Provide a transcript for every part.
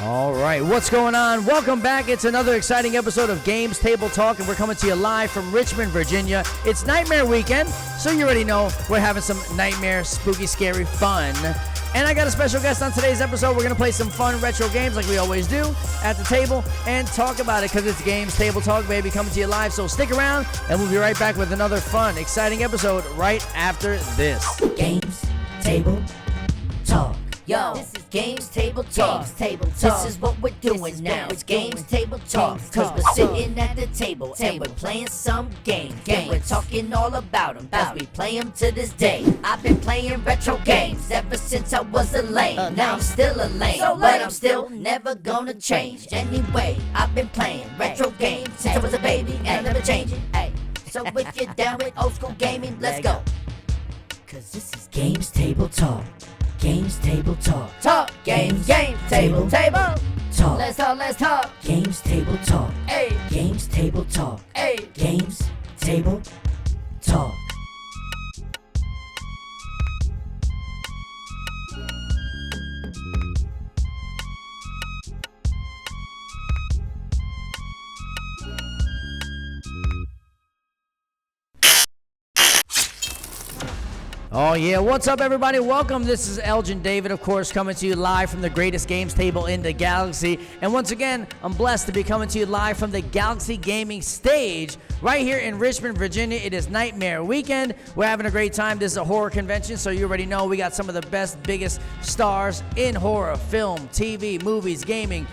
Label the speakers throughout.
Speaker 1: All right, what's going on? Welcome back. It's another exciting episode of Games Table Talk, and we're coming to you live from Richmond, Virginia. It's Nightmare Weekend, so you already know we're having some nightmare, spooky, scary fun. And I got a special guest on today's episode. We're going to play some fun retro games like we always do at the table and talk about it because it's Games Table Talk, baby, coming to you live. So stick around, and we'll be right back with another fun, exciting episode right after this.
Speaker 2: Games Table Talk. Yo, this is Games Table Talk. Games Table Talk. This is what we're doing now. It's Games Table Talk. Cause we're sitting at the table and we're playing some games. And we're talking all about them as we play them to this day. I've been playing retro games ever since I was a lame. Now I'm still a lame, but I'm still never gonna change. Anyway, I've been playing retro games since I was a baby and never changing. Hey, so if you're down with old school gaming, let's go. Cause this is Games Table Talk. Games Table Talk. Talk. Games Table Talk. Let's talk. Games Table Talk. Hey. Games Table Talk. Hey. Games Table Talk.
Speaker 1: Oh, yeah. What's up, everybody? Welcome. This is Elgin David, of course, coming to you live from the greatest games table in the galaxy. And once again, I'm blessed to be coming to you live from the Galaxy Gaming stage right here in Richmond, Virginia. It is Nightmare Weekend. We're having a great time. This is a horror convention, so you already know we got some of the best, biggest stars in horror, film, TV, movies, gaming.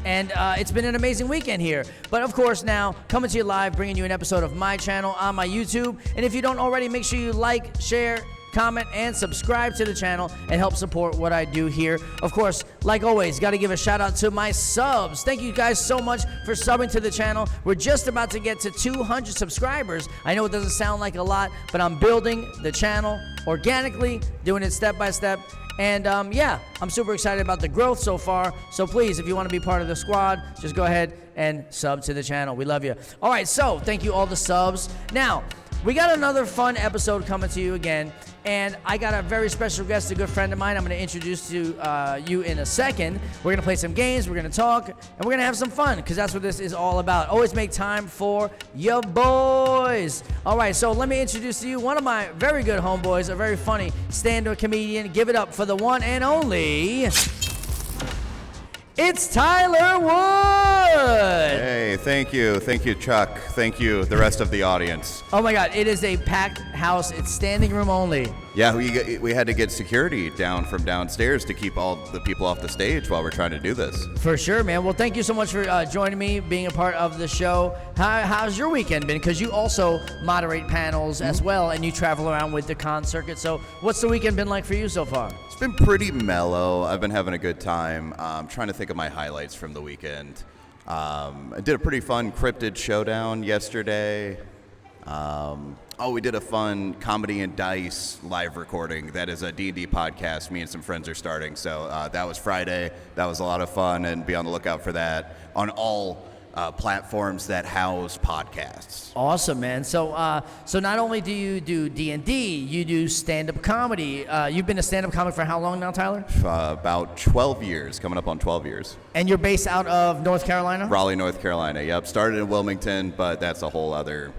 Speaker 1: And it's been an amazing weekend here. But of course now, coming to you live, bringing you an episode of my channel on my YouTube. And if you don't already, make sure you like, share, comment, and subscribe to the channel and help support what I do here. Of course, like always, got to give a shout out to my subs. Thank you guys so much for subbing to the channel. We're just about to get to 200 subscribers. I know it doesn't sound like a lot, but I'm building the channel organically, doing it step by step. And yeah, I'm super excited about the growth so far. So please, if you want to be part of the squad, just go ahead and sub to the channel. We love you. All right, so thank you all the subs. Now, we got another fun episode coming to you again, and I got a very special guest, a good friend of mine. I'm going to introduce to you in a second. We're going to play some games, we're going to talk, and we're going to have some fun, because that's what this is all about. Always make time for your boys. All right, so let me introduce to you one of my very good homeboys, a very funny stand-up comedian. Give it up for the one and only... It's Tyler Wood!
Speaker 3: Hey, thank you, Chuck. Thank you, the rest of the audience.
Speaker 1: Oh my God, it is a packed house. It's standing room only.
Speaker 3: Yeah, we had to get security down from downstairs to keep all the people off the stage while we're trying to do this.
Speaker 1: For sure, man. Well, thank you so much for joining me, being a part of the show. How's your weekend been? Because you also moderate panels as well, and you travel around with the con circuit. So what's the weekend been like for you so far?
Speaker 3: It's been pretty mellow. I've been having a good time. I'm trying to think of my highlights from the weekend. I did a pretty fun cryptid showdown yesterday. We did a fun Comedy and Dice live recording. That is a D&D podcast me and some friends are starting. So that was Friday. That was a lot of fun, and be on the lookout for that on all platforms that house podcasts.
Speaker 1: Awesome, man. So so not only do you do D&D, you do stand-up comedy. You've been a stand-up comic for how long now, Tyler?
Speaker 3: About 12 years, coming up on 12 years.
Speaker 1: And you're based out of North Carolina?
Speaker 3: Raleigh, North Carolina, yep. Started in Wilmington, but that's a whole other...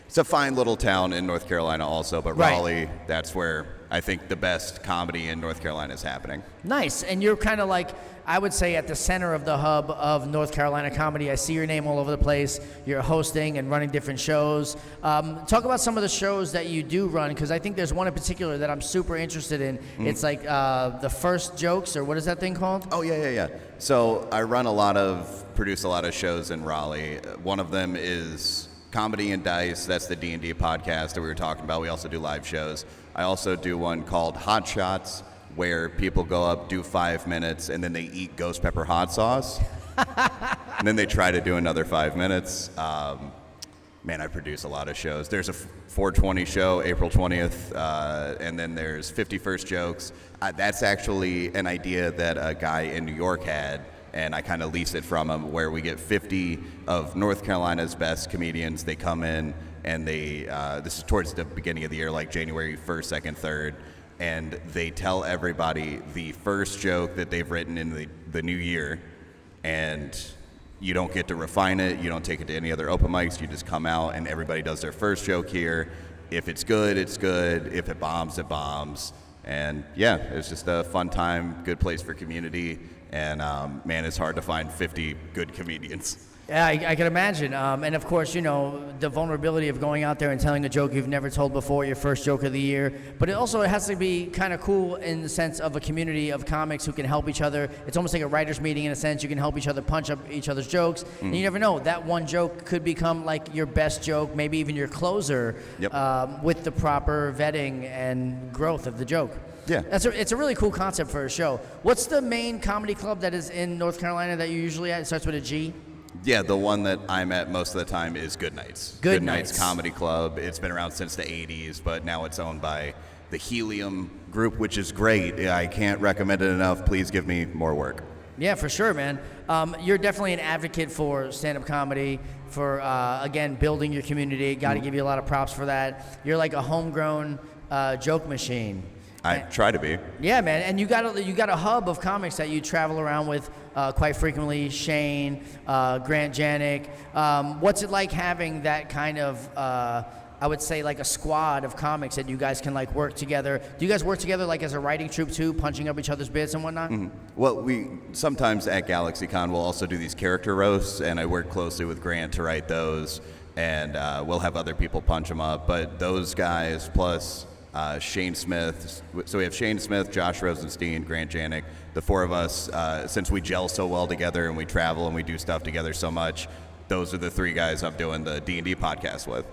Speaker 3: It's a fine little town in North Carolina also, but
Speaker 1: right.
Speaker 3: Raleigh, that's where I think the best comedy in North Carolina is happening.
Speaker 1: Nice. And you're kind of like, I would say, at the center of the hub of North Carolina comedy. I see your name all over the place. You're hosting and running different shows. Talk about some of the shows that you do run, because I think there's one in particular that I'm super interested in. It's like the First Jokes, or what is that thing called?
Speaker 3: Oh, yeah. So I produce a lot of shows in Raleigh. One of them is Comedy and Dice. That's the D&D podcast that we were talking about. We also do live shows. I also do one called Hot Shots, where people go up, do 5 minutes, and then they eat ghost pepper hot sauce. And then they try to do another 5 minutes. Man, I produce a lot of shows. There's a 420 show, April 20th, and then there's 51st Jokes. That's actually an idea that a guy in New York had, and I kind of lease it from him, where we get 50 of North Carolina's best comedians. They come in, and this is towards the beginning of the year, like January 1st, 2nd, 3rd. and they tell everybody the first joke that they've written in the new year, and you don't get to refine it. You don't take it to any other open mics. You just come out, and everybody does their first joke here. If it's good, it's good. If it bombs, it bombs. And yeah, it's just a fun time, good place for community. And man, it's hard to find 50 good comedians.
Speaker 1: Yeah, I can imagine. And of course, the vulnerability of going out there and telling a joke you've never told before, your first joke of the year. But it has to be kind of cool in the sense of a community of comics who can help each other. It's almost like a writer's meeting in a sense. You can help each other punch up each other's jokes. Mm-hmm. And you never know, that one joke could become like your best joke, maybe even your closer, with the proper vetting and growth of the joke.
Speaker 3: Yeah.
Speaker 1: It's a really cool concept for a show. What's the main comedy club that is in North Carolina that you usually at? It starts with a G?
Speaker 3: Yeah, the one that I'm at most of the time is Good Nights.
Speaker 1: Good Nights
Speaker 3: Comedy Club. It's been around since the 80s, but now it's owned by the Helium Group, which is great. I can't recommend it enough. Please give me more work.
Speaker 1: Yeah, for sure, man. You're definitely an advocate for stand-up comedy, for, again, building your community. Got to give you a lot of props for that. You're like a homegrown joke machine.
Speaker 3: I try to be.
Speaker 1: Yeah, man, and you got a hub of comics that you travel around with quite frequently. Shane, Grant Janik. What's it like having that kind of, I would say, like a squad of comics that you guys can like work together? Do you guys work together like as a writing troupe too, punching up each other's bits and whatnot?
Speaker 3: Mm-hmm. Well, we sometimes at GalaxyCon we'll also do these character roasts, and I work closely with Grant to write those, and we'll have other people punch them up. But those guys plus Shane Smith. So we have Shane Smith, Josh Rosenstein, Grant Janik. The four of us, since we gel so well together and we travel and we do stuff together so much, those are the three guys I'm doing the D&D podcast with.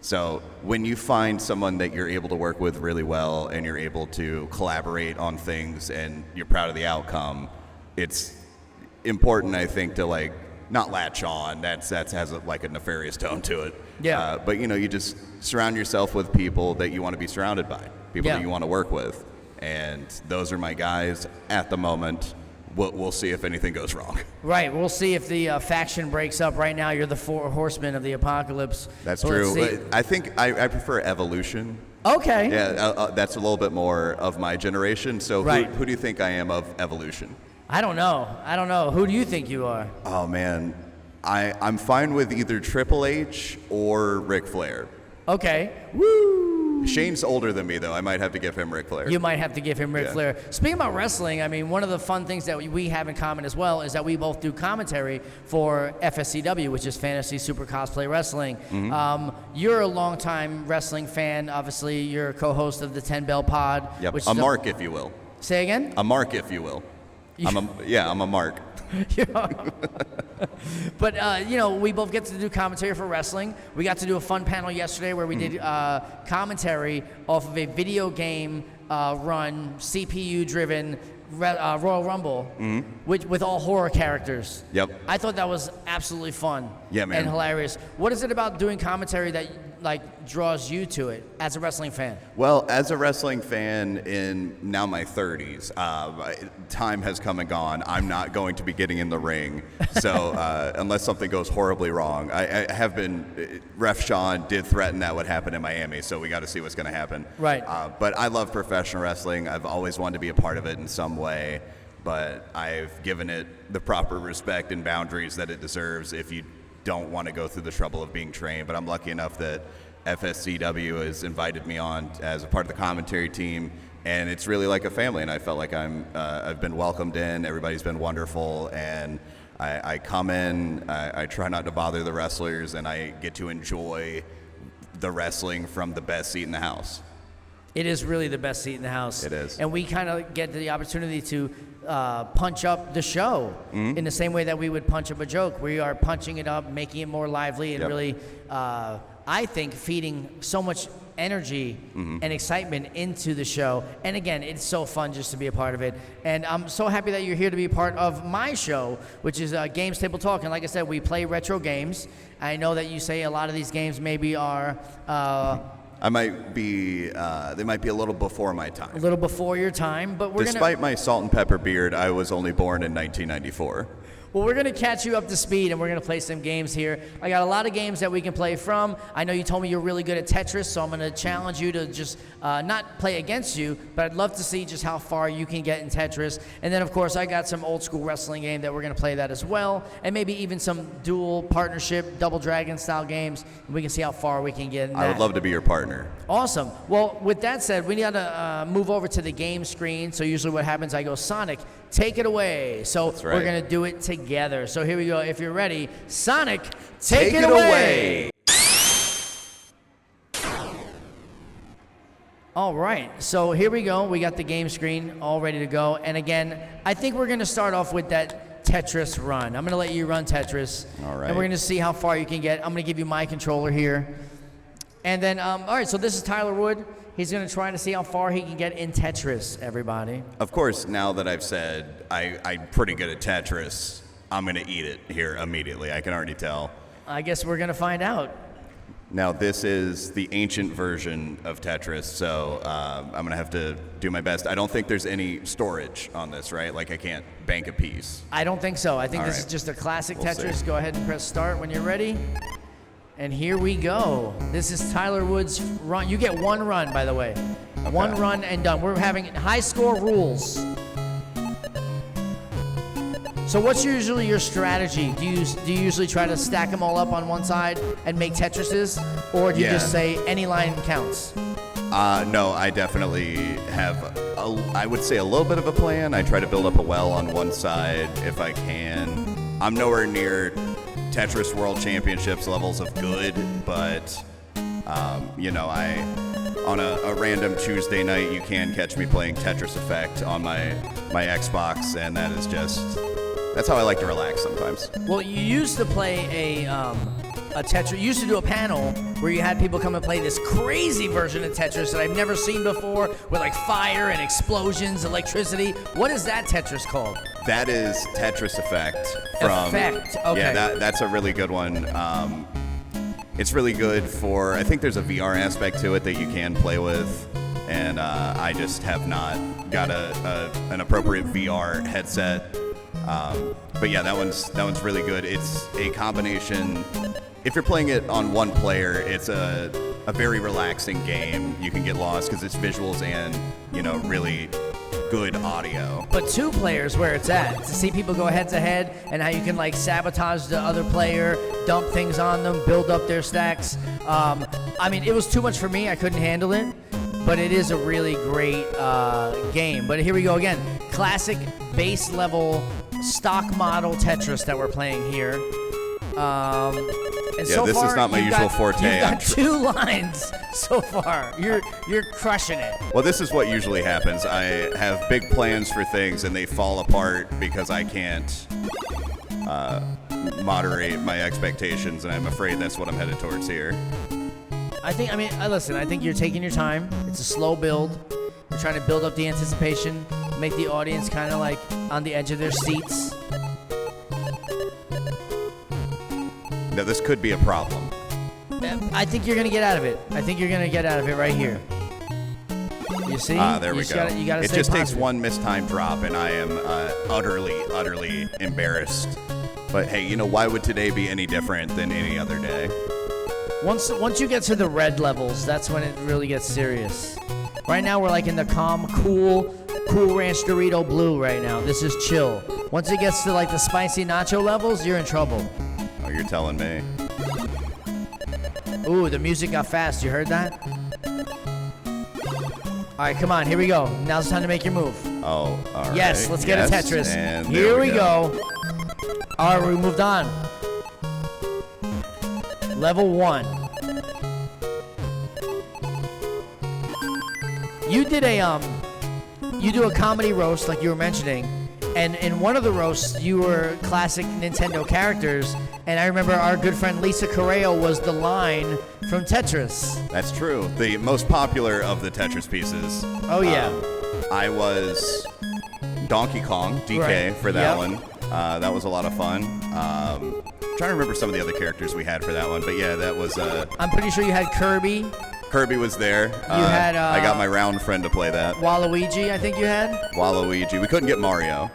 Speaker 3: So when you find someone that you're able to work with really well and you're able to collaborate on things and you're proud of the outcome, it's important, I think, to like not latch on. That has like a nefarious tone to it.
Speaker 1: Yeah.
Speaker 3: But you just surround yourself with people that you want to be surrounded by, people that you want to work with, and those are my guys at the moment. We'll see if anything goes wrong.
Speaker 1: Right. We'll see if the faction breaks up. Right now, you're the four horsemen of the apocalypse.
Speaker 3: That's true. I think I prefer evolution.
Speaker 1: Okay.
Speaker 3: Yeah, that's a little bit more of my generation. So who do you think I am of evolution?
Speaker 1: I don't know. Who do you think you are?
Speaker 3: Oh, man. I'm fine with either Triple H or Ric Flair.
Speaker 1: Okay. Woo!
Speaker 3: Shane's older than me, though. I might have to give him Ric Flair.
Speaker 1: You might have to give him Ric Flair. Speaking about wrestling, I mean, one of the fun things that we have in common as well is that we both do commentary for FSCW, which is Fantasy Super Cosplay Wrestling. Mm-hmm. You're a longtime wrestling fan. Obviously, you're a co-host of the 10 Bell Pod.
Speaker 3: Yep. A mark, if you will.
Speaker 1: Say again?
Speaker 3: A mark, if you will. I'm a mark.
Speaker 1: But, we both get to do commentary for wrestling. We got to do a fun panel yesterday where we did commentary off of a video game run, CPU-driven Royal Rumble, with all horror characters.
Speaker 3: Yep.
Speaker 1: I thought that was absolutely fun.
Speaker 3: Yeah, man.
Speaker 1: And hilarious. What is it about doing commentary that draws you to it as a wrestling fan?
Speaker 3: Well, as a wrestling fan in now my 30s, time has come and gone. I'm not going to be getting in the ring. So unless something goes horribly wrong, I have been, Ref Sean did threaten that would happen in Miami, so we got to see what's going to happen.
Speaker 1: Right.
Speaker 3: But I love professional wrestling. I've always wanted to be a part of it in some way, but I've given it the proper respect and boundaries that it deserves if you don't want to go through the trouble of being trained. But I'm lucky enough that FSCW has invited me on as a part of the commentary team, and it's really like a family, and I felt like I've been welcomed in. Everybody's been wonderful, and I come in, I try not to bother the wrestlers, and I get to enjoy the wrestling from the best seat in the house.
Speaker 1: It is really the best seat in the house.
Speaker 3: It is.
Speaker 1: And we kind of get the opportunity to punch up the show in the same way that we would punch up a joke. We are punching it up, making it more lively, and really, I think, feeding so much energy and excitement into the show. And again, it's so fun just to be a part of it. And I'm so happy that you're here to be a part of my show, which is Games Table Talk. And like I said, we play retro games. I know that you say a lot of these games maybe are...
Speaker 3: I might be, they might be a little before my time.
Speaker 1: A little before your time, but
Speaker 3: Despite my salt and pepper beard, I was only born in 1994.
Speaker 1: Well, we're going to catch you up to speed, and we're going to play some games here. I got a lot of games that we can play from. I know you told me you're really good at Tetris, so I'm going to challenge you to just not play against you, but I'd love to see just how far you can get in Tetris. And then, of course, I got some old school wrestling game that we're going to play that as well, and maybe even some dual partnership, Double Dragon style games, and we can see how far we can get in that.
Speaker 3: I would love to be your partner.
Speaker 1: Awesome. Well, with that said, we need to move over to the game screen. So usually what happens, I go, Sonic, take it away. So
Speaker 3: That's right.
Speaker 1: We're going to do it together. So here we go. If you're ready, Sonic, take it away. All right. So here we go. We got the game screen all ready to go. And again, I think we're going to start off with that Tetris run. I'm going to let you run Tetris.
Speaker 3: All right.
Speaker 1: And we're going to see how far you can get. I'm going to give you my controller here. And then, all right, so this is Tyler Wood. He's going to try to see how far he can get in Tetris, everybody.
Speaker 3: Of course, now that I've said I'm pretty good at Tetris, I'm going to eat it here immediately. I can already tell.
Speaker 1: I guess we're going to find out.
Speaker 3: Now, this is the ancient version of Tetris, so I'm going to have to do my best. I don't think there's any storage on this, right? Like, I can't bank a piece.
Speaker 1: I don't think so. I think
Speaker 3: All
Speaker 1: this
Speaker 3: right.
Speaker 1: is just a classic
Speaker 3: We'll
Speaker 1: Tetris.
Speaker 3: see.
Speaker 1: Go ahead and press start when you're ready. And here we go. This is Tyler Wood's run. You get one run, by the way.
Speaker 3: Okay.
Speaker 1: One run and done. We're having high score rules. So what's usually your strategy? Do you usually try to stack them all up on one side and make Tetrises? Or do you
Speaker 3: Yeah.
Speaker 1: just say any line counts?
Speaker 3: No, I definitely have, I would say, a little bit of a plan. I try to build up a well on one side if I can. I'm nowhere near Tetris World Championships levels of good, but, on a random Tuesday night, you can catch me playing Tetris Effect on my Xbox, and that is that's how I like to relax sometimes.
Speaker 1: Well, you used to play a Tetris. You used to do a panel where you had people come and play this crazy version of Tetris that I've never seen before, with like fire and explosions, electricity. What is that Tetris called?
Speaker 3: That is Tetris Effect.
Speaker 1: Effect, okay.
Speaker 3: Yeah, that's a really good one. It's really good for, I think there's a VR aspect to it that you can play with, and I just have not got an appropriate VR headset. But yeah, that one's really good. It's a combination. If you're playing it on one player, it's a very relaxing game. You can get lost because it's visuals and really good audio.
Speaker 1: But two players, where it's at, to see people go head to head and how you can like sabotage the other player, dump things on them, build up their stacks. It was too much for me. I couldn't handle it. But it is a really great game. But here we go again. Classic base level stock model Tetris that we're playing here. And
Speaker 3: Yeah,
Speaker 1: so
Speaker 3: this
Speaker 1: far,
Speaker 3: is not my
Speaker 1: you've
Speaker 3: usual
Speaker 1: got,
Speaker 3: forte.
Speaker 1: You've got 2 lines so far. You're crushing it.
Speaker 3: Well, this is what usually happens. I have big plans for things, and they fall apart because I can't moderate my expectations, and I'm afraid that's what I'm headed towards here.
Speaker 1: Listen, I think you're taking your time. It's a slow build. You're trying to build up the anticipation, make the audience kind of like on the edge of their seats.
Speaker 3: Now, this could be a problem.
Speaker 1: I think you're going to get out of it. I think you're going to get out of it right here. You see?
Speaker 3: There we go.
Speaker 1: You gotta
Speaker 3: it
Speaker 1: stay
Speaker 3: just takes
Speaker 1: positive.
Speaker 3: one mistimed drop, and I am utterly embarrassed. But hey, why would today be any different than any other day?
Speaker 1: Once you get to the red levels, that's when it really gets serious. Right now, we're like in the calm, cool Ranch Dorito blue right now. This is chill. Once it gets to like the spicy nacho levels, you're in trouble.
Speaker 3: Oh, you're telling me.
Speaker 1: Ooh, the music got fast. You heard that? All right, come on. Here we go. Now's the time to make your move.
Speaker 3: Oh, all right.
Speaker 1: Yes, let's get a Tetris.
Speaker 3: And
Speaker 1: Here
Speaker 3: there
Speaker 1: we go. All right, we moved on. Level 1. You did a comedy roast like you were mentioning, and in one of the roasts you were classic Nintendo characters, and I remember our good friend Lisa Correo was the line from Tetris.
Speaker 3: That's true. The most popular of the Tetris pieces.
Speaker 1: Oh yeah.
Speaker 3: I was Donkey Kong, DK,
Speaker 1: Right.
Speaker 3: for that
Speaker 1: Yep.
Speaker 3: one. That was a lot of fun. Trying to remember some of the other characters we had for that one, but yeah, that was
Speaker 1: I'm pretty sure you had Kirby,
Speaker 3: Kirby was there.
Speaker 1: had,
Speaker 3: I got my round friend to play that.
Speaker 1: Waluigi, I think you had.
Speaker 3: Waluigi. We couldn't get Mario.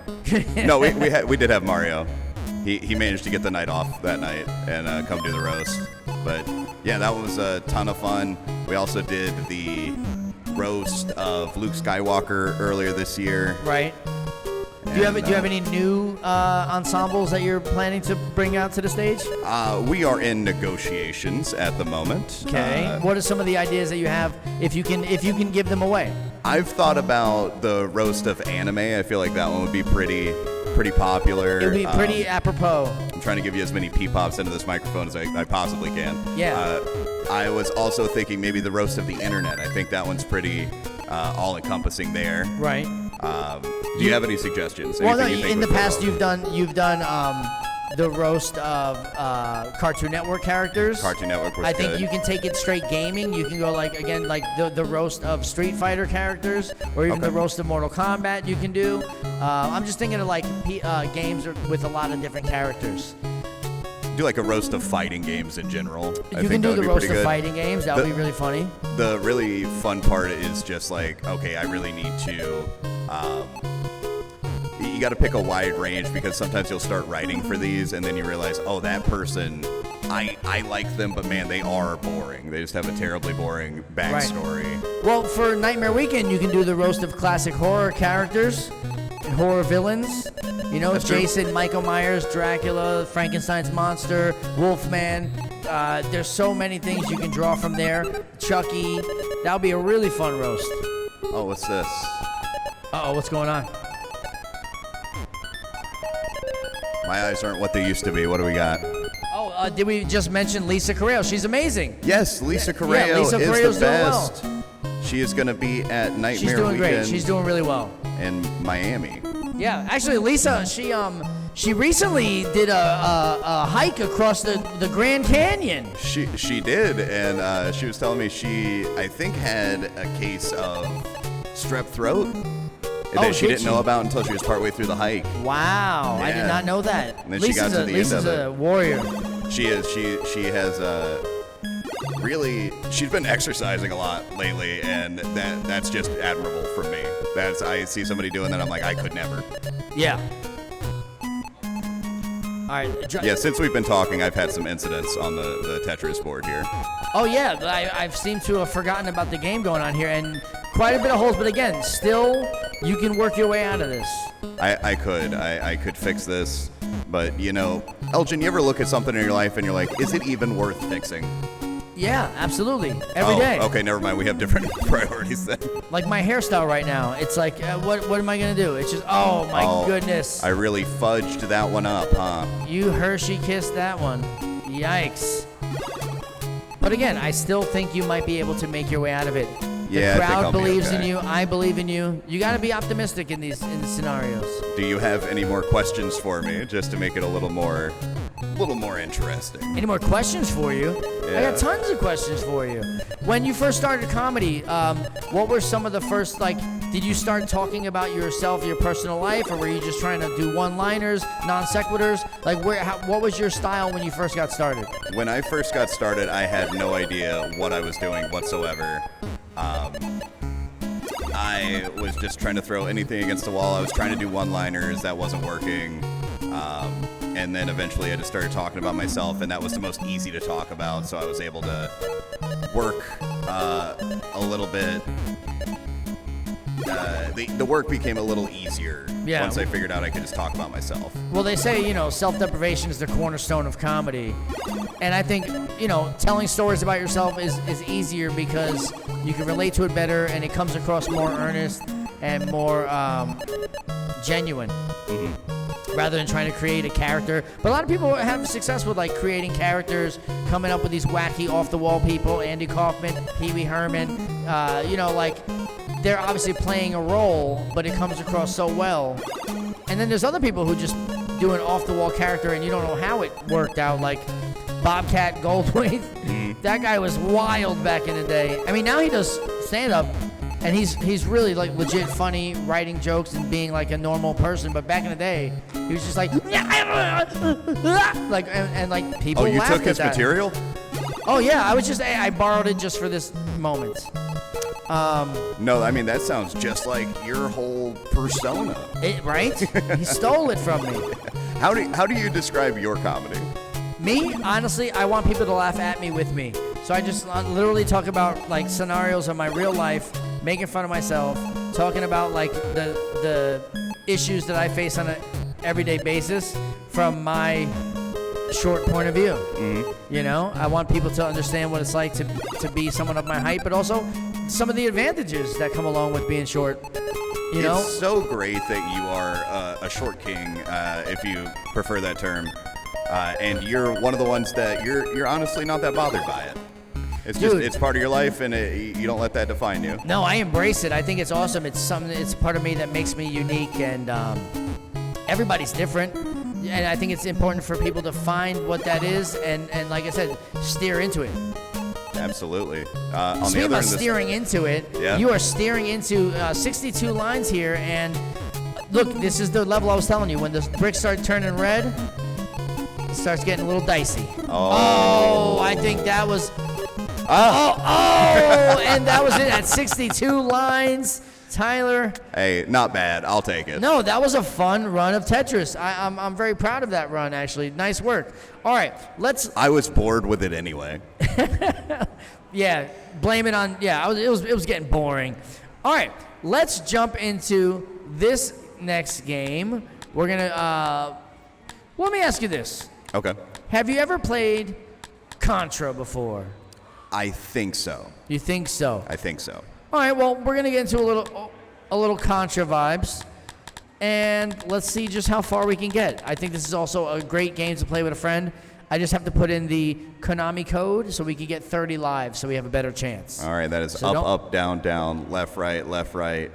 Speaker 3: No, we did have Mario. he managed to get the night off that night and come do the roast. But yeah, that was a ton of fun. We also did the roast of Luke Skywalker earlier this year.
Speaker 1: Right. Do you have any new ensembles that you're planning to bring out to the stage?
Speaker 3: We are in negotiations at the moment.
Speaker 1: Okay. What are some of the ideas that you have, if you can give them away?
Speaker 3: I've thought about the roast of anime. I feel like that one would be pretty popular.
Speaker 1: It would be pretty apropos.
Speaker 3: I'm trying to give you as many pee-pops into this microphone as I possibly can.
Speaker 1: Yeah.
Speaker 3: I was also thinking maybe the roast of the internet. I think that one's pretty all-encompassing there.
Speaker 1: Right.
Speaker 3: Do you have any suggestions?
Speaker 1: Well, no,
Speaker 3: Anything you think
Speaker 1: in the
Speaker 3: would
Speaker 1: past
Speaker 3: go well?
Speaker 1: you've done the roast of Cartoon Network characters.
Speaker 3: Cartoon Network was
Speaker 1: I think
Speaker 3: good.
Speaker 1: you can take it straight gaming. You can go like the roast of Street Fighter characters, or even
Speaker 3: Okay.
Speaker 1: the roast of Mortal Kombat. You can do. I'm just thinking of like games with a lot of different characters.
Speaker 3: Do like a roast of fighting games in general.
Speaker 1: You can do the roast of fighting games. That would be really funny.
Speaker 3: The really fun part is just like, okay, I really need to. You got to pick a wide range because sometimes you'll start writing for these and then you realize, oh, that person, I like them, but man, they are boring. They just have a terribly boring backstory.
Speaker 1: Right. Well, for Nightmare Weekend, you can do the roast of classic horror characters and horror villains. You know,
Speaker 3: That's true.
Speaker 1: Jason, Michael Myers, Dracula, Frankenstein's monster, Wolfman. There's so many things you can draw from there. Chucky. That would be a really fun roast.
Speaker 3: Oh, what's this?
Speaker 1: Uh-oh, what's going on?
Speaker 3: My eyes aren't what they used to be. What do we got?
Speaker 1: Oh, did we just mention Lisa Carrero? She's amazing.
Speaker 3: Yes, Lisa Carrero
Speaker 1: Lisa Carrero's
Speaker 3: is the
Speaker 1: doing well.
Speaker 3: best. She is going to be at Nightmare
Speaker 1: She's doing
Speaker 3: Weekend
Speaker 1: great. She's doing really well.
Speaker 3: in Miami.
Speaker 1: Yeah, actually, Lisa, she recently did a hike across the Grand Canyon.
Speaker 3: She did, and she was telling me she, I think, had a case of strep throat that she
Speaker 1: did
Speaker 3: didn't know about until she was partway through the hike.
Speaker 1: Wow, I did
Speaker 3: Yeah.
Speaker 1: not know that.
Speaker 3: And then she got to the end
Speaker 1: Lisa's
Speaker 3: of it.
Speaker 1: a warrior.
Speaker 3: She is. She has really. She's been exercising a lot lately, and that's just admirable for me. I see somebody doing that, I'm like, I could never.
Speaker 1: Yeah. All right.
Speaker 3: Yeah, since we've been talking, I've had some incidents on the Tetris board here.
Speaker 1: Oh yeah, I've seemed to have forgotten about the game going on here, and quite a bit of holes. But again, still, you can work your way out of this.
Speaker 3: I could fix this, but you know, Elgin, you ever look at something in your life and you're like, is it even worth fixing?
Speaker 1: Yeah, absolutely. Every day.
Speaker 3: Okay, never mind. We have different priorities then.
Speaker 1: Like my hairstyle right now. It's like, what am I gonna do? It's just, oh my goodness.
Speaker 3: I really fudged that one up, huh?
Speaker 1: You Hershey kissed that one. Yikes. But again, I still think you might be able to make your way out of it.
Speaker 3: Yeah, I
Speaker 1: The
Speaker 3: think
Speaker 1: crowd
Speaker 3: I'll be
Speaker 1: believes in
Speaker 3: okay.
Speaker 1: you. I believe in you. You got to be optimistic in these scenarios.
Speaker 3: Do you have any more questions for me, just to make it a little more interesting?
Speaker 1: Any more questions for you? I
Speaker 3: Yeah.
Speaker 1: got tons of questions for you. When you first started comedy, what were some of the first, did you start talking about yourself, your personal life, or were you just trying to do one-liners, non sequiturs? What was your style when you first got started?
Speaker 3: When I first got started, I had no idea what I was doing whatsoever. I was just trying to throw anything against the wall. I was trying to do one-liners. That wasn't working. And then eventually I just started talking about myself, and that was the most easy to talk about. So I was able to work a little bit. The work became a little easier once I figured out I could just talk about myself.
Speaker 1: Well, they say, self-deprivation is the cornerstone of comedy. And I think, telling stories about yourself is easier because you can relate to it better and it comes across more earnest and more genuine. Rather than trying to create a character. But a lot of people have success with creating characters, coming up with these wacky off-the-wall people, Andy Kaufman, Pee Wee Herman, they're obviously playing a role, but it comes across so well. And then there's other people who just do an off-the-wall character and you don't know how it worked out, like Bobcat Goldthwait. That guy was wild back in the day. I mean, now he does stand-up, and he's really legit funny, writing jokes and being like a normal person. But back in the day, he was just like people.
Speaker 3: Oh, you
Speaker 1: laughed
Speaker 3: took his
Speaker 1: at that.
Speaker 3: material?
Speaker 1: Oh yeah, I borrowed it just for this moment.
Speaker 3: No, I mean, that sounds just like your whole persona.
Speaker 1: Right? He stole it from me.
Speaker 3: How do you describe your comedy?
Speaker 1: Me, honestly, I want people to laugh at me with me. So I just literally talk about like scenarios of my real life, making fun of myself, talking about like the issues that I face on an everyday basis from my short point of view. Mm-hmm. You know, I want people to understand what it's like to be someone of my height, but also some of the advantages that come along with being short. You know?
Speaker 3: It's so great that you are a short king, if you prefer that term, and you're one of the ones that you're honestly not that bothered by it. It's just it's part of your life, and you don't let that define you.
Speaker 1: No, I embrace it. I think it's awesome. It's something. It's part of me that makes me unique, and everybody's different. And I think it's important for people to find what that is, and like I said, steer into it.
Speaker 3: Absolutely.
Speaker 1: Speaking about steering into it, you are steering into 62 lines here, and look, this is the level I was telling you. When the bricks start turning red, it starts getting a little dicey. Oh, I think that was... and that was it at 62 lines. Tyler.
Speaker 3: Hey, not bad. I'll take it.
Speaker 1: No, that was a fun run of Tetris. I'm very proud of that run, actually. Nice work. All right,
Speaker 3: I was bored with it anyway.
Speaker 1: Yeah, blame it on... Yeah, it was getting boring. All right, let's jump into this next game. We're going to... let me ask you this.
Speaker 3: Okay.
Speaker 1: Have you ever played Contra before?
Speaker 3: I think so.
Speaker 1: You think so?
Speaker 3: I think so.
Speaker 1: All right, well, we're going to get into a little Contra vibes, and let's see just how far we can get. I think this is also a great game to play with a friend. I just have to put in the Konami code so we can get 30 lives so we have a better chance.
Speaker 3: All right, that is up, down, down, left, right,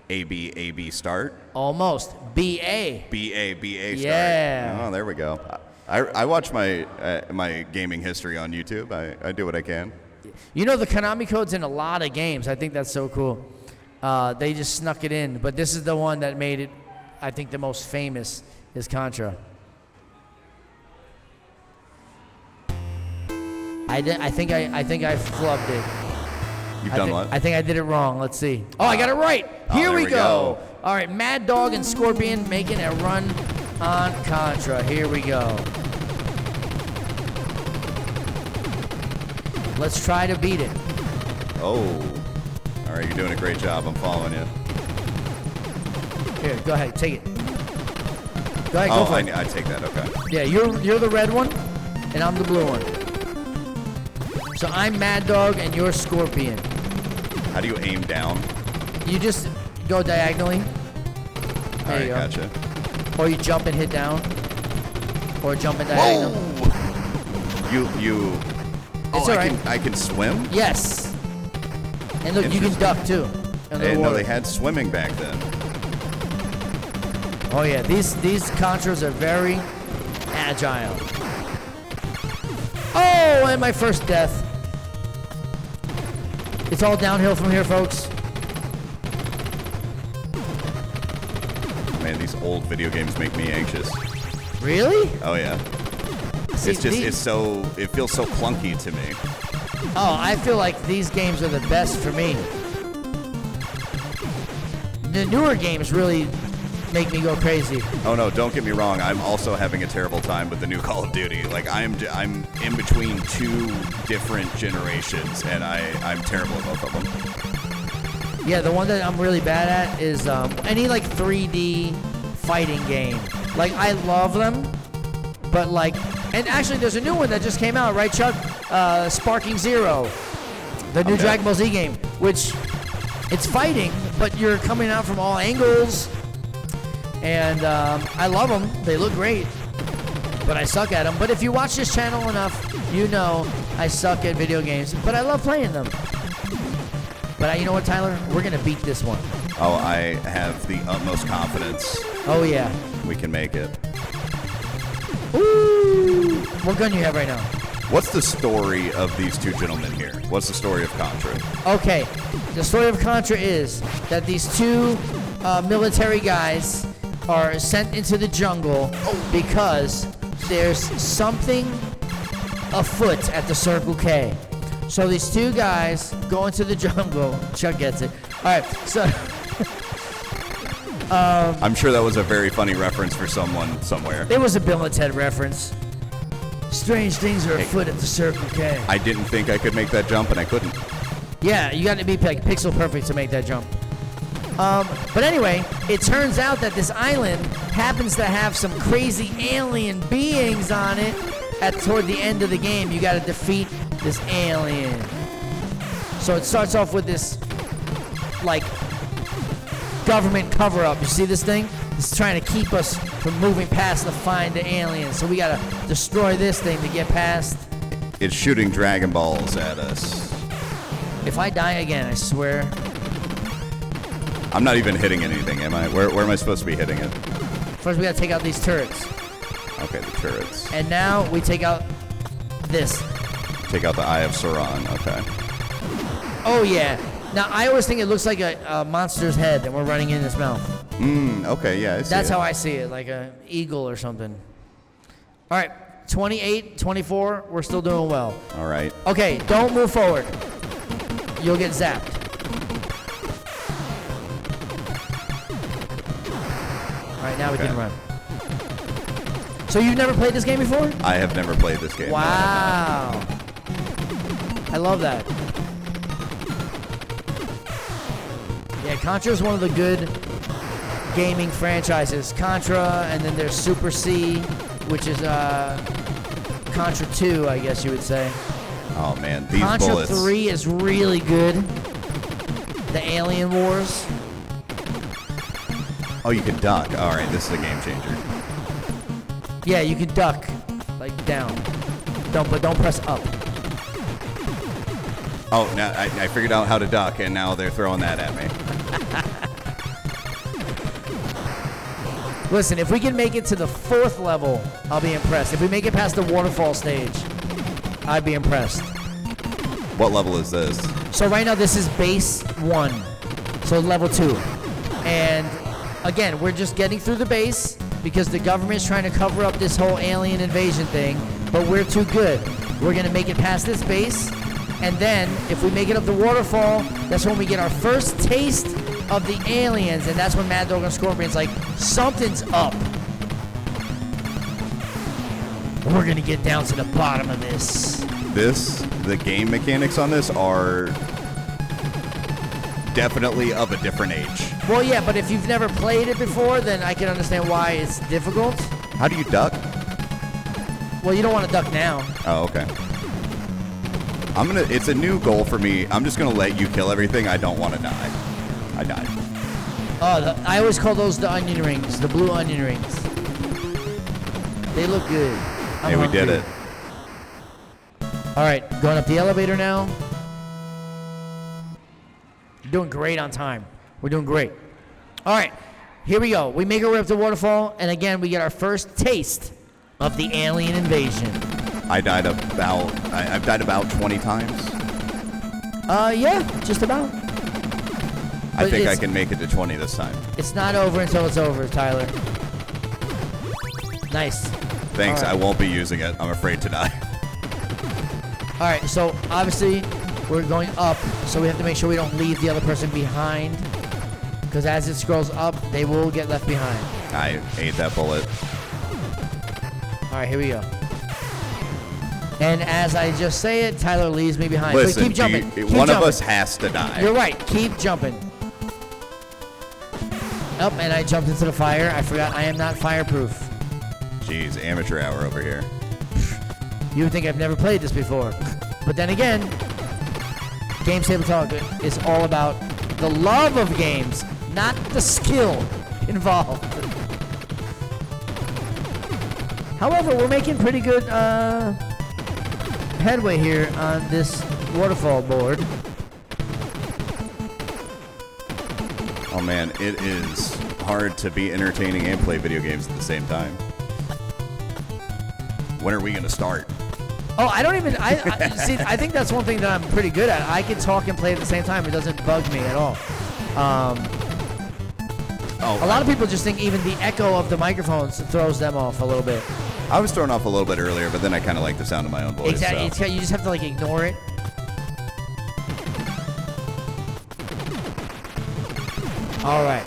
Speaker 3: A, B, start.
Speaker 1: Almost. B-A.
Speaker 3: B-A, start.
Speaker 1: Yeah.
Speaker 3: Oh, there we go. I watch my gaming history on YouTube. I do what I can.
Speaker 1: You know, the Konami code's in a lot of games. I think that's so cool. They just snuck it in. But this is the one that made it, I think, the most famous is Contra. I think I flubbed it.
Speaker 3: You've done what?
Speaker 1: I think I did it wrong. Let's see. Oh, I got it right. Here we go. All right, Mad Dog and Scorpion making a run on Contra. Here we go. Let's try to beat it.
Speaker 3: Oh. All right, you're doing a great job. I'm following you.
Speaker 1: Here, go ahead. Take it. Go ahead, go for it.
Speaker 3: I take that, okay.
Speaker 1: Yeah, you're the red one, and I'm the blue one. So I'm Mad Dog, and you're Scorpion.
Speaker 3: How do you aim down?
Speaker 1: You just go diagonally.
Speaker 3: All right, gotcha.
Speaker 1: Or you jump and hit down. Or jump and diagonal.
Speaker 3: You...
Speaker 1: It's all right.
Speaker 3: I can swim?
Speaker 1: Yes. And look, you can duck too.
Speaker 3: I didn't know they had swimming back then.
Speaker 1: Oh yeah, these Contras are very agile. Oh, and my first death. It's all downhill from here, folks.
Speaker 3: Man, these old video games make me anxious.
Speaker 1: Really?
Speaker 3: Oh yeah.
Speaker 1: See,
Speaker 3: it feels so clunky to me.
Speaker 1: Oh, I feel like these games are the best for me. The newer games really make me go crazy.
Speaker 3: Oh no, don't get me wrong. I'm also having a terrible time with the new Call of Duty. Like I'm in between two different generations, and I'm terrible at both of them.
Speaker 1: Yeah, the one that I'm really bad at is any like 3D fighting game. Like I love them, but like. And actually, there's a new one that just came out, right, Chuck? Sparking Zero, the new Dragon Ball Z game, which it's fighting, but you're coming out from all angles. And I love them. They look great, but I suck at them. But if you watch this channel enough, you know I suck at video games, but I love playing them. But you know what, Tyler? We're going to beat this one.
Speaker 3: Oh, I have the utmost confidence.
Speaker 1: Oh, yeah.
Speaker 3: We can make it.
Speaker 1: Ooh! What gun you have right now?
Speaker 3: What's the story of these two gentlemen here? What's the story of Contra?
Speaker 1: Okay, the story of Contra is that these two military guys are sent into the jungle because there's something afoot at the Circle K. So these two guys go into the jungle. Chuck gets it. All right, so
Speaker 3: I'm sure that was a very funny reference for someone somewhere.
Speaker 1: It was a Bill and Ted reference. Strange things are afoot at the Circle K.
Speaker 3: I didn't think I could make that jump, and I couldn't.
Speaker 1: Yeah, you got to be like pixel perfect to make that jump. But anyway, it turns out that this island happens to have some crazy alien beings on it. Toward the end of the game, you got to defeat this alien. So it starts off with this, like, government cover-up. You see this thing? It's trying to keep us from moving past to find the aliens. So we got to destroy this thing to get past.
Speaker 3: It's shooting Dragon Balls at us.
Speaker 1: If I die again, I swear.
Speaker 3: I'm not even hitting anything, am I? Where am I supposed to be hitting it?
Speaker 1: First, we got to take out these turrets.
Speaker 3: Okay, the turrets.
Speaker 1: And now we take out this.
Speaker 3: Take out the Eye of Sauron. Okay.
Speaker 1: Oh, yeah. Now, I always think it looks like a monster's head and we're running in its mouth.
Speaker 3: Okay, yeah, I see
Speaker 1: That's
Speaker 3: it.
Speaker 1: how I see it, like an eagle or something. All right, 28, 24, we're still doing well.
Speaker 3: All right.
Speaker 1: Okay, don't move forward. You'll get zapped. All right, now we can run. So you've never played this game before?
Speaker 3: I have never played this game.
Speaker 1: Wow. I love that. Yeah, Contra is one of the good gaming franchises. Contra, and then there's Super C, which is Contra 2, I guess you would say.
Speaker 3: Oh, man, these
Speaker 1: Contra
Speaker 3: bullets.
Speaker 1: 3 is really good. The Alien Wars.
Speaker 3: Oh, you can duck. All right, this is a game changer.
Speaker 1: Yeah, you can duck, like down. But don't press up.
Speaker 3: Oh, now I figured out how to duck, and now they're throwing that at me.
Speaker 1: Listen, if we can make it to the 4th level, I'll be impressed. If we make it past the waterfall stage, I'd be impressed.
Speaker 3: What level is this?
Speaker 1: So right now this is base 1, so level 2. And again, we're just getting through the base because the government's trying to cover up this whole alien invasion thing, but we're too good. We're gonna make it past this base, and then if we make it up the waterfall, that's when we get our first taste of the aliens, and that's when Mad Dog and Scorpion's like, something's up. We're gonna get down to the bottom of this.
Speaker 3: The game mechanics on this are definitely of a different age.
Speaker 1: Well, yeah, but if you've never played it before, then I can understand why it's difficult.
Speaker 3: How do you duck?
Speaker 1: Well, you don't want to duck now.
Speaker 3: Oh, okay. It's a new goal for me. I'm just gonna let you kill everything. I don't want to die. I died.
Speaker 1: Oh, I always call those the onion rings, the blue onion rings. They look good.
Speaker 3: Hey, we did it.
Speaker 1: All right, going up the elevator now. You're doing great on time. We're doing great. All right, here we go. We make our way up the waterfall, and again, we get our first taste of the alien invasion.
Speaker 3: I've died about 20 times.
Speaker 1: Yeah, just about.
Speaker 3: I think I can make it to 20 this time.
Speaker 1: It's not over until it's over, Tyler. Nice.
Speaker 3: Thanks,
Speaker 1: Right.
Speaker 3: I won't be using it. I'm afraid to die.
Speaker 1: All right, so obviously we're going up, so we have to make sure we don't leave the other person behind, because as it scrolls up, they will get left behind.
Speaker 3: I ate that bullet.
Speaker 1: All right, here we go. And as I just say it, Tyler leaves me behind.
Speaker 3: Listen,
Speaker 1: so keep jumping.
Speaker 3: One of us has to die.
Speaker 1: You're right. Keep jumping. Oh, and I jumped into the fire. I forgot I am not fireproof.
Speaker 3: Jeez, amateur hour over here.
Speaker 1: You would think I've never played this before. But then again, Games Table Talk is all about the love of games, not the skill involved. However, we're making pretty good headway here on this waterfall board.
Speaker 3: Oh man, it is hard to be entertaining and play video games at the same time. When are we going to start?
Speaker 1: Oh, I don't even. See. I think that's one thing that I'm pretty good at. I can talk and play at the same time. It doesn't bug me at all. A lot of people just think even the echo of the microphones throws them off a little bit.
Speaker 3: I was thrown off a little bit earlier, but then I kind of like the sound of my own voice.
Speaker 1: Exactly.
Speaker 3: So.
Speaker 1: You just have to like ignore it. All right.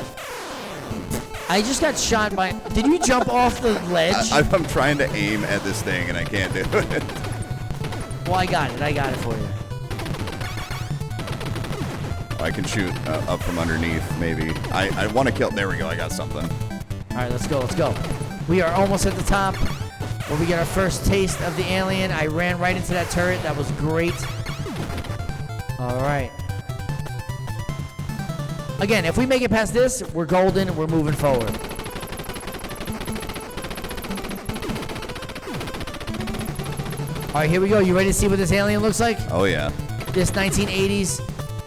Speaker 1: I just got shot by. Did you jump off the ledge?
Speaker 3: I'm trying to aim at this thing and I can't do it.
Speaker 1: Well, I got it. I got it for you.
Speaker 3: I can shoot up from underneath, maybe. I want to kill. There we go. I got something.
Speaker 1: All right, let's go. Let's go. We are almost at the top where we get our first taste of the alien. I ran right into that turret. That was great. All right. Again, if we make it past this, we're golden. We're moving forward. All right, here we go. You ready to see what this alien looks like?
Speaker 3: Oh, yeah.
Speaker 1: This 1980s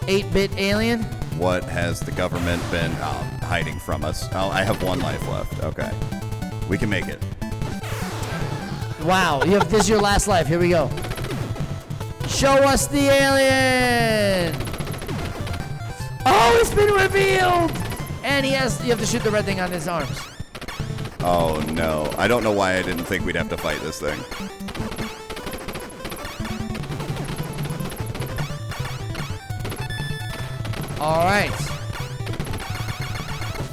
Speaker 1: 8-bit alien?
Speaker 3: What has the government been hiding from us? Oh, I have 1 life left. Okay. We can make it.
Speaker 1: Wow. This is your last life. Here we go. Show us the alien! Oh, it's been revealed! And you have to shoot the red thing on his arms.
Speaker 3: Oh, no. I don't know why I didn't think we'd have to fight this thing.
Speaker 1: All right.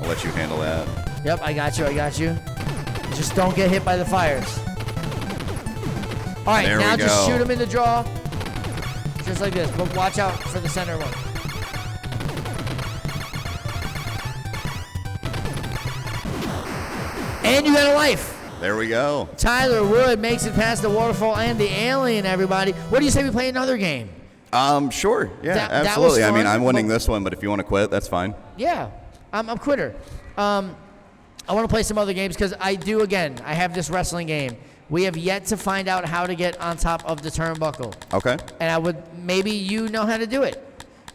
Speaker 3: I'll let you handle that.
Speaker 1: Yep, I got you. I got you. Just don't get hit by the fires. All right,
Speaker 3: There
Speaker 1: now
Speaker 3: we
Speaker 1: just
Speaker 3: go.
Speaker 1: shoot him in the jaw. Just like this. But watch out for the center one. And you got a life.
Speaker 3: There we go.
Speaker 1: Tyler Wood makes it past the waterfall and the alien, everybody. What do you say we play another game?
Speaker 3: Sure. Yeah,
Speaker 1: That was
Speaker 3: absolutely. I mean,
Speaker 1: fun,
Speaker 3: I'm winning
Speaker 1: but-
Speaker 3: this one, but if you want to quit, that's fine.
Speaker 1: Yeah, I'm a quitter. I want to play some other games because I have this wrestling game. We have yet to find out how to get on top of the turnbuckle.
Speaker 3: Okay.
Speaker 1: And maybe you know how to do it.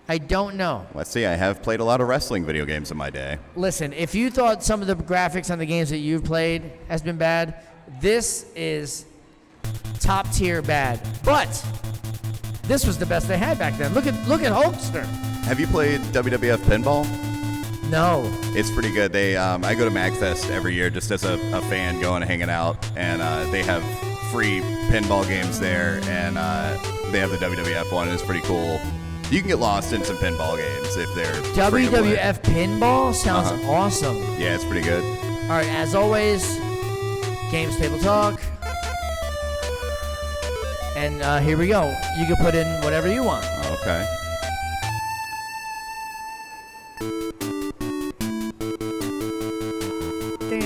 Speaker 1: I don't know.
Speaker 3: Let's see. I have played a lot of wrestling video games in my day.
Speaker 1: Listen, if you thought some of the graphics on the games that you've played has been bad, this is top tier bad. But this was the best they had back then. Look at Hulkster.
Speaker 3: Have you played WWF Pinball?
Speaker 1: No.
Speaker 3: It's pretty good. They I go to MagFest every year just as a fan going and hanging out, and they have free pinball games there, and they have the WWF one. It's pretty cool. You can get lost in some pinball games if they're free to play.
Speaker 1: WWF Pinball sounds awesome.
Speaker 3: Yeah, it's pretty good.
Speaker 1: All right, as always, Games Table Talk. And here we go. You can put in whatever you want.
Speaker 3: Okay.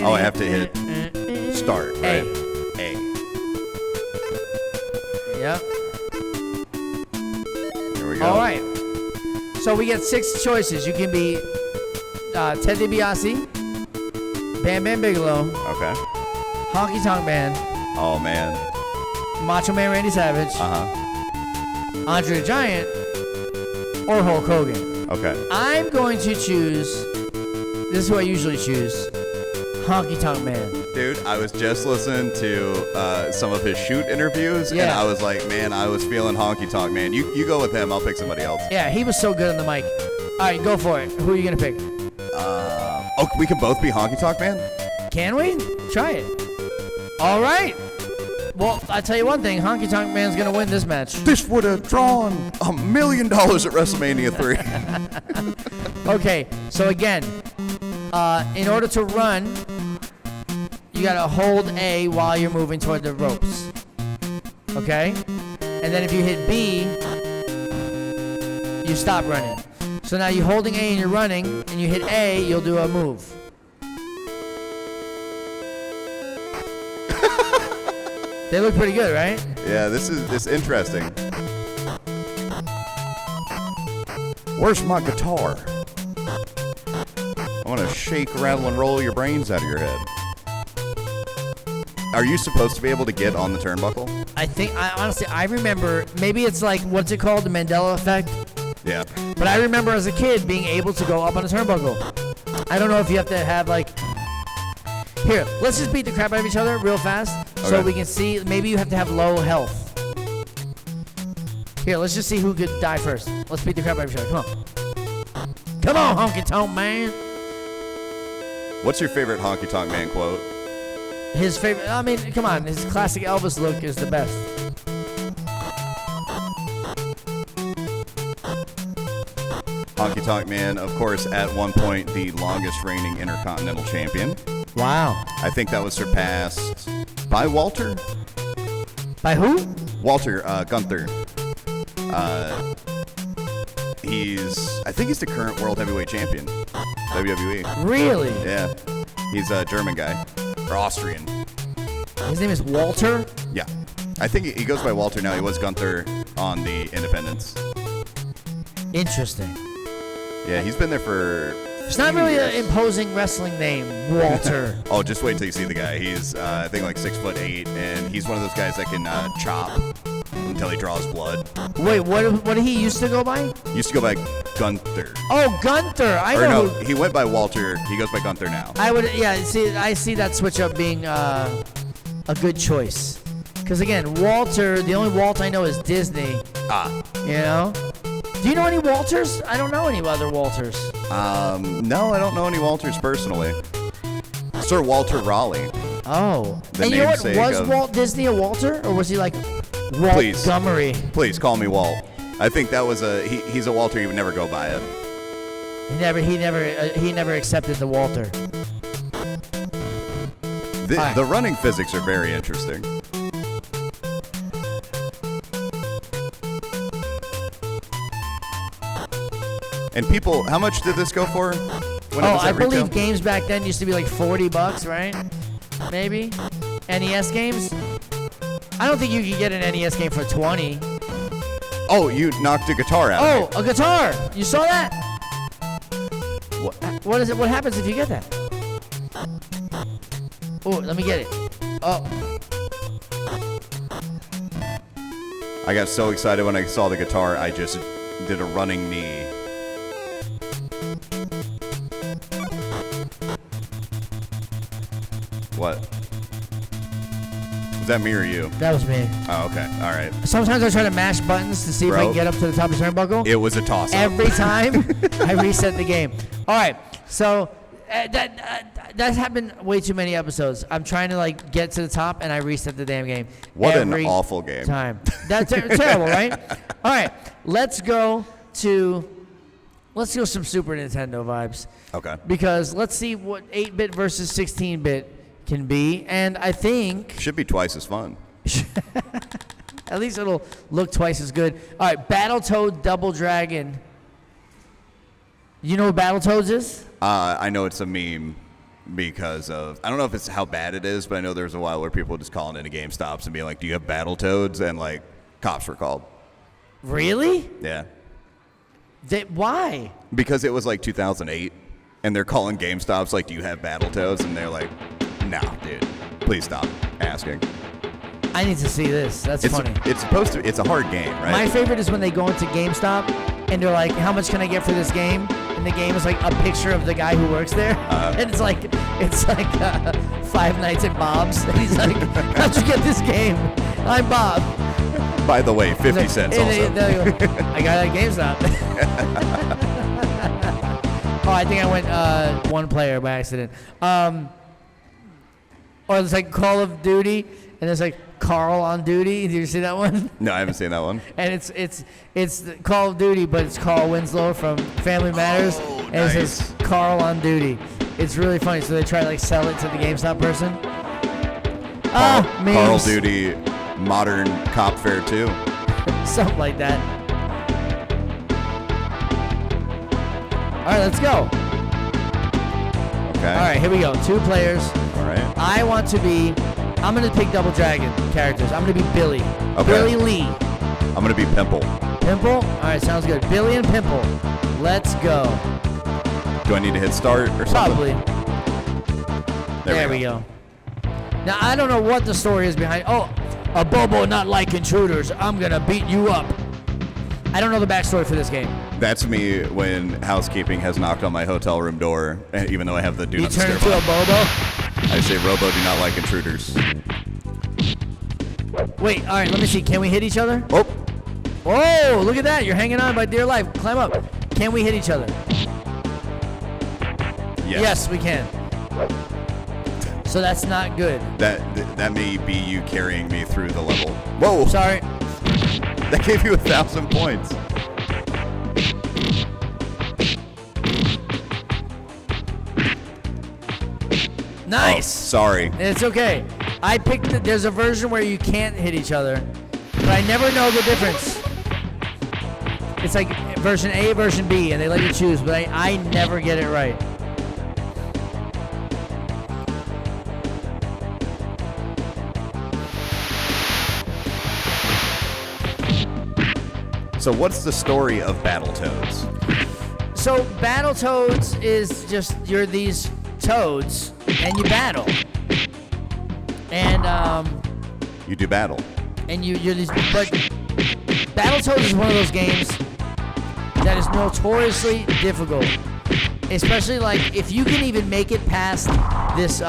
Speaker 3: Oh, I have to hit start, right? A.
Speaker 1: Yep.
Speaker 3: Here we go.
Speaker 1: All right. So we get 6 choices. You can be Ted DiBiase, Bam Bam Bigelow,
Speaker 3: Okay.
Speaker 1: Honky Tonk Man,
Speaker 3: Oh, man.
Speaker 1: Macho Man Randy Savage,
Speaker 3: Uh-huh.
Speaker 1: Andre the Giant, or Hulk Hogan.
Speaker 3: Okay.
Speaker 1: I'm going to choose, this is who I usually choose, Honky Tonk Man.
Speaker 3: Dude, I was just listening to some of his shoot interviews, and
Speaker 1: Yeah.
Speaker 3: I was like, man, I was feeling Honky Tonk Man. You go with him. I'll pick somebody else.
Speaker 1: Yeah, he was so good on the mic. All right, go for it. Who are you going to pick?
Speaker 3: Oh, we can both be Honky Tonk Man?
Speaker 1: Can we? Try it. All right. Well, I tell you one thing. Honky Tonk Man's going to win this match.
Speaker 3: This would have drawn $1 million at WrestleMania 3.
Speaker 1: Okay, so again, in order to run, you got to hold A while you're moving toward the ropes. Okay? And then if you hit B, you stop running. So now you're holding A and you're running, and you hit A, you'll do a move. They look pretty good, right?
Speaker 3: Yeah, this is interesting. Where's my guitar? I want to shake, rattle, and roll your brains out of your head. Are you supposed to be able to get on the turnbuckle?
Speaker 1: Honestly, I remember, maybe it's like, what's it called, the Mandela effect?
Speaker 3: Yeah.
Speaker 1: But I remember as a kid being able to go up on a turnbuckle. I don't know if you have to have like... Here, let's just beat the crap out of each other real fast so
Speaker 3: Okay.
Speaker 1: we can see. Maybe you have to have low health. Here, let's just see who could die first. Let's beat the crap out of each other. Come on. Come on, Honky Tonk Man.
Speaker 3: What's your favorite Honky Tonk Man quote?
Speaker 1: His favorite... I mean, come on. His classic Elvis look is the best.
Speaker 3: Honky Tonk Man, of course, at one point the longest reigning Intercontinental Champion.
Speaker 1: Wow.
Speaker 3: I think that was surpassed by Walter.
Speaker 1: By who?
Speaker 3: Walter Gunther. I think he's the current World Heavyweight Champion, WWE.
Speaker 1: Really?
Speaker 3: Yeah. He's a German guy, or Austrian.
Speaker 1: His name is Walter?
Speaker 3: Yeah. I think he goes by Walter now. He was Gunther on the Independents.
Speaker 1: Interesting.
Speaker 3: Yeah, he's been there for...
Speaker 1: It's not really an imposing wrestling name, Walter.
Speaker 3: Oh, just wait till you see the guy. He's, I think, like 6'8", and he's one of those guys that can chop until he draws blood.
Speaker 1: Wait, what did he used to go by?
Speaker 3: He used to go by Gunther.
Speaker 1: Oh, Gunther. I
Speaker 3: Or
Speaker 1: know.
Speaker 3: no, he went by Walter. He goes by Gunther now.
Speaker 1: I see that switch up being a good choice. Because again, Walter, the only Walt I know is Disney. You know? Do you know any Walters? I don't know any other Walters.
Speaker 3: No, I don't know any Walters personally. Sir Walter Raleigh.
Speaker 1: Oh.
Speaker 3: The
Speaker 1: And you know what?
Speaker 3: namesake
Speaker 1: Was
Speaker 3: of-
Speaker 1: Walt Disney a Walter? Or was he like Walt
Speaker 3: Please.
Speaker 1: Montgomery?
Speaker 3: Please call me Walt. I think that was he's a Walter. He would never go by it.
Speaker 1: He never accepted the Walter. Hi.
Speaker 3: The running physics are very interesting. And people, how much did this go for? When it was
Speaker 1: I
Speaker 3: at retail?
Speaker 1: believe games back then used to be like $40, right? Maybe. NES games? I don't think you could get an NES game for 20.
Speaker 3: Oh, you knocked a guitar out.
Speaker 1: Oh, a guitar! You saw that? What is it? What happens if you get that? Oh, let me get it. Oh,
Speaker 3: I got so excited when I saw the guitar, I just did a running knee. What? Was that me or you?
Speaker 1: that was me.
Speaker 3: Oh, okay. All right.
Speaker 1: Sometimes I try to mash buttons to see if I
Speaker 3: Bro.
Speaker 1: can get up to the top of the turnbuckle.
Speaker 3: It was a toss-up.
Speaker 1: Every time I reset the game. All right, so that's happened way too many episodes. I'm trying to like get to the top and I reset the damn game.
Speaker 3: What an
Speaker 1: every
Speaker 3: awful game.
Speaker 1: time. That's terrible, right? All right, let's go some Super Nintendo vibes.
Speaker 3: Okay.
Speaker 1: Because let's see what 8-bit versus 16-bit can be, and I think
Speaker 3: Should be twice as fun.
Speaker 1: at least it'll look twice as good. All right, Battletoad Double Dragon. You know what Battletoads is?
Speaker 3: I know it's a meme because of, I don't know if it's how bad it is, but I know there was a while where people were just calling into GameStops and being like, do you have Battletoads? And like, cops were called.
Speaker 1: Really?
Speaker 3: Yeah.
Speaker 1: Why?
Speaker 3: Because it was like 2008, and they're calling GameStops like, do you have Battletoads? And they're like, no, dude, please stop asking.
Speaker 1: I need to see this. That's funny.
Speaker 3: It's a hard game, right?
Speaker 1: My favorite is when they go into GameStop and they're like, how much can I get for this game? And the game is like a picture of the guy who works there. And it's like Five Nights at Bob's. And he's like, how'd you get this game? I'm Bob.
Speaker 3: By the way, 50
Speaker 1: Like,
Speaker 3: cents
Speaker 1: and
Speaker 3: also.
Speaker 1: they go, I got it at GameStop. Oh, I think I went one player by accident. Or it's like Call of Duty, and it's like Carl on Duty. Did you see that one?
Speaker 3: No, I haven't seen that one.
Speaker 1: And it's Call of Duty, but it's Carl Winslow from Family Matters,
Speaker 3: Oh,
Speaker 1: and it says Carl on Duty. It's really funny. So they try to like sell it to the GameStop person.
Speaker 3: Carl
Speaker 1: memes.
Speaker 3: Duty, Modern Cop Fair 2.
Speaker 1: Something like that. All right, let's go.
Speaker 3: Okay.
Speaker 1: All right, here we go. 2 players.
Speaker 3: All right.
Speaker 1: I'm going to pick Double Dragon characters. I'm going to be Billy.
Speaker 3: Okay.
Speaker 1: Billy Lee.
Speaker 3: I'm going to be Pimple.
Speaker 1: Pimple? All right, sounds good. Billy and Pimple. Let's go.
Speaker 3: Do I need to hit start or something?
Speaker 1: Probably. There we go. Now, I don't know what the story is behind. Oh, a Bobo not like intruders. I'm going to beat you up. I don't know the backstory for this game.
Speaker 3: That's me when housekeeping has knocked on my hotel room door, even though I have the do
Speaker 1: You
Speaker 3: not
Speaker 1: turn
Speaker 3: disturb
Speaker 1: into a
Speaker 3: on.
Speaker 1: Bobo?
Speaker 3: I say Robo do not like intruders.
Speaker 1: Wait, all right, let me see. Can we hit each other?
Speaker 3: Oh,
Speaker 1: Whoa, look at that. You're hanging on by dear life. Climb up. Can we hit each other? Yes, we can. So that's not good.
Speaker 3: That may be you carrying me through the level. Whoa!
Speaker 1: Sorry.
Speaker 3: That gave you 1,000 points.
Speaker 1: Nice.
Speaker 3: Sorry.
Speaker 1: It's okay. I picked. There's a version where you can't hit each other, but I never know the difference. It's like version A, version B, and they let you choose, but I never get it right.
Speaker 3: So what's the story of Battletoads?
Speaker 1: So Battletoads is just you're these toads and you battle, and
Speaker 3: You do battle.
Speaker 1: and you're these. But Battletoads is one of those games that is notoriously difficult, especially like if you can even make it past this.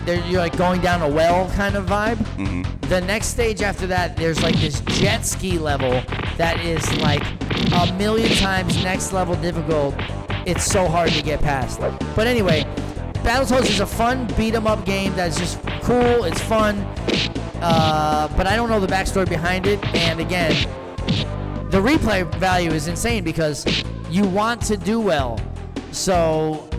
Speaker 1: You're like going down a well kind of vibe.
Speaker 3: Mm-hmm.
Speaker 1: The next stage after that, there's like this jet ski level that is like a million times next level difficult. It's so hard to get past. But anyway, Battletoads is a fun beat 'em up game that's just cool. It's fun, but I don't know the backstory behind it. And again, the replay value is insane because you want to do well. So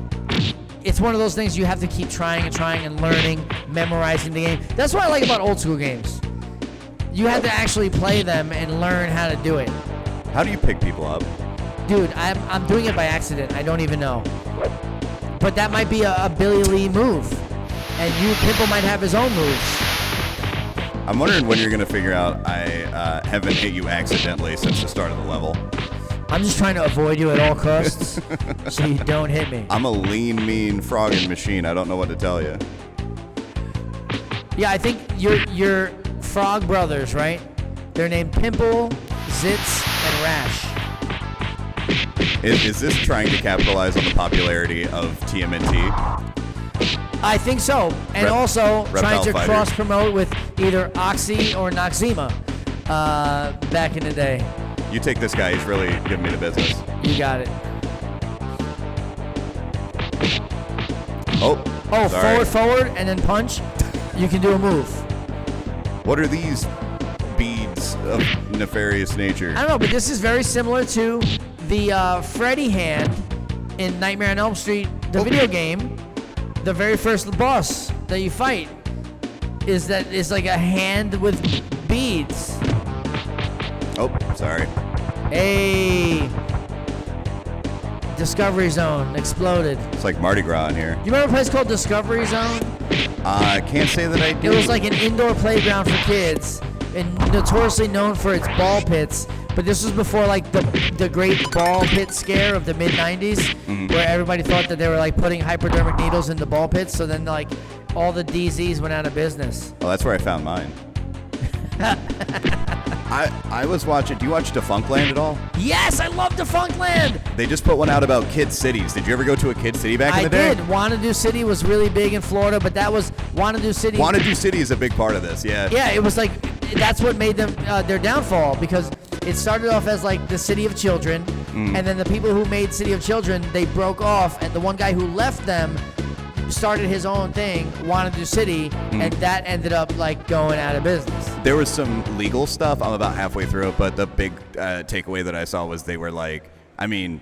Speaker 1: it's one of those things you have to keep trying and learning, memorizing the game. That's what I like about old school games. You have to actually play them and learn how to do it.
Speaker 3: How do you pick people up?
Speaker 1: Dude, I'm doing it by accident. I don't even know. But that might be a Billy Lee move. And Pimple might have his own moves.
Speaker 3: I'm wondering when you're going to figure out I haven't hit you accidentally since the start of the level.
Speaker 1: I'm just trying to avoid you at all costs so you don't hit me.
Speaker 3: I'm a lean, mean frogging machine. I don't know what to tell you.
Speaker 1: Yeah, I think you're frog brothers, right? They're named Pimple, Zitz, and Rash.
Speaker 3: Is this trying to capitalize on the popularity of TMNT?
Speaker 1: I think so. And also trying to
Speaker 3: Fighter.
Speaker 1: cross-promote with either Oxy or Noxzema back in the day.
Speaker 3: You take this guy. He's really giving me the business.
Speaker 1: You got it.
Speaker 3: Oh, sorry.
Speaker 1: Forward, and then punch. You can do a move.
Speaker 3: What are these beads of nefarious nature?
Speaker 1: I don't know, but this is very similar to the Freddy hand in Nightmare on Elm Street, the video game. The very first boss that you fight is like a hand with beads.
Speaker 3: Oh, sorry.
Speaker 1: Hey. Discovery Zone exploded.
Speaker 3: It's like Mardi Gras in here.
Speaker 1: You remember a place called Discovery Zone?
Speaker 3: I can't say that I do.
Speaker 1: It was like an indoor playground for kids and notoriously known for its ball pits. But this was before like the great ball pit scare of the mid-90s where everybody thought that they were like putting hypodermic needles in the ball pits. So then like all the DZs went out of business.
Speaker 3: Oh, that's where I found mine. I was watching. Do you watch Defunctland at all?
Speaker 1: Yes, I love Defunctland.
Speaker 3: They just put one out about kid cities. Did you ever go to a kid city back in the day?
Speaker 1: I did. Wanadu City was really big in Florida, but that was Wanadu City.
Speaker 3: Wanadu City is a big part of this, yeah.
Speaker 1: Yeah, it was like that's what made them their downfall because it started off as like the City of Children, and then the people who made City of Children they broke off, and the one guy who left them started his own thing, Wanadu City, and that ended up like going out of business.
Speaker 3: There was some legal stuff. I'm about halfway through it, but the big takeaway that I saw was they were like, I mean,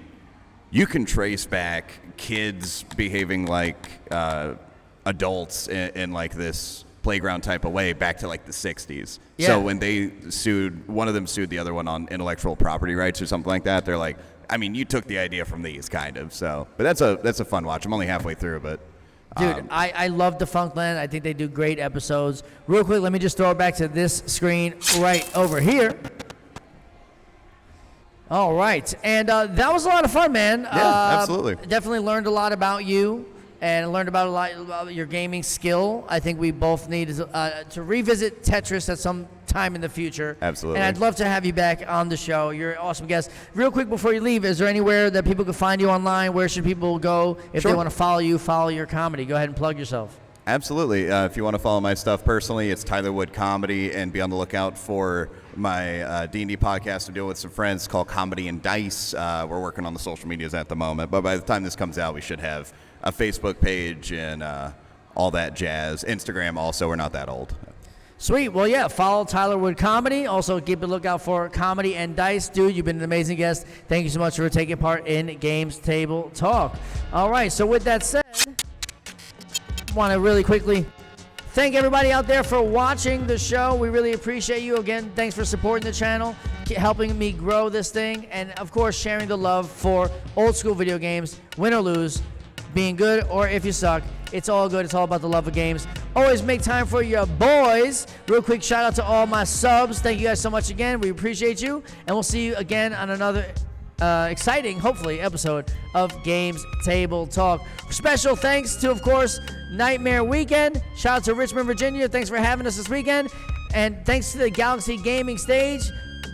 Speaker 3: you can trace back kids behaving like adults in like this playground type of way back to like the 60s.
Speaker 1: Yeah.
Speaker 3: So when they sued, one of them sued the other one on intellectual property rights or something like that. They're like, I mean, you took the idea from these kind of. So, but that's a fun watch. I'm only halfway through, but.
Speaker 1: Dude, I love Defunctland. I think they do great episodes. Real quick, let me just throw it back to this screen right over here. All right. And that was a lot of fun, man.
Speaker 3: Yeah, absolutely.
Speaker 1: Definitely learned a lot about you and learned about a lot about your gaming skill. I think we both need to revisit Tetris at some time in the future.
Speaker 3: Absolutely.
Speaker 1: And I'd love to have you back on the show. You're an awesome guest. Real quick before you leave, is there anywhere that people can find you online? Where should people go if they want to follow you, follow your comedy? Go ahead and plug yourself.
Speaker 3: Absolutely. If you want to follow my stuff personally, it's Tyler Wood Comedy, and be on the lookout for my D&D podcast to deal with some friends called Comedy and Dice. We're working on the social medias at the moment, but by the time this comes out, we should have a Facebook page and all that jazz. Instagram also, we're not that old.
Speaker 1: Sweet. Well, yeah, follow Tyler Wood Comedy. Also, keep a lookout for Comedy and Dice. Dude, you've been an amazing guest. Thank you so much for taking part in Games Table Talk. All right, so with that said, want to really quickly thank everybody out there for watching the show. We really appreciate you. Again, thanks for supporting the channel, helping me grow this thing, and of course sharing the love for old school video games, win or lose, being good or if you suck. It's all good. It's all about the love of games. Always make time for your boys. Real quick shout out to all my subs. Thank you guys so much again. We appreciate you, and we'll see you again on another exciting, hopefully, episode of Games Table Talk. Special thanks to, of course, Nightmare Weekend. Shout out to Richmond, Virginia. Thanks for having us this weekend. And thanks to the Galaxy Gaming Stage.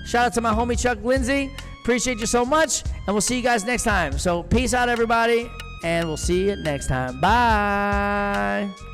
Speaker 1: Shout out to my homie Chuck Lindsay. Appreciate you so much. And we'll see you guys next time. So peace out, everybody. And we'll see you next time. Bye.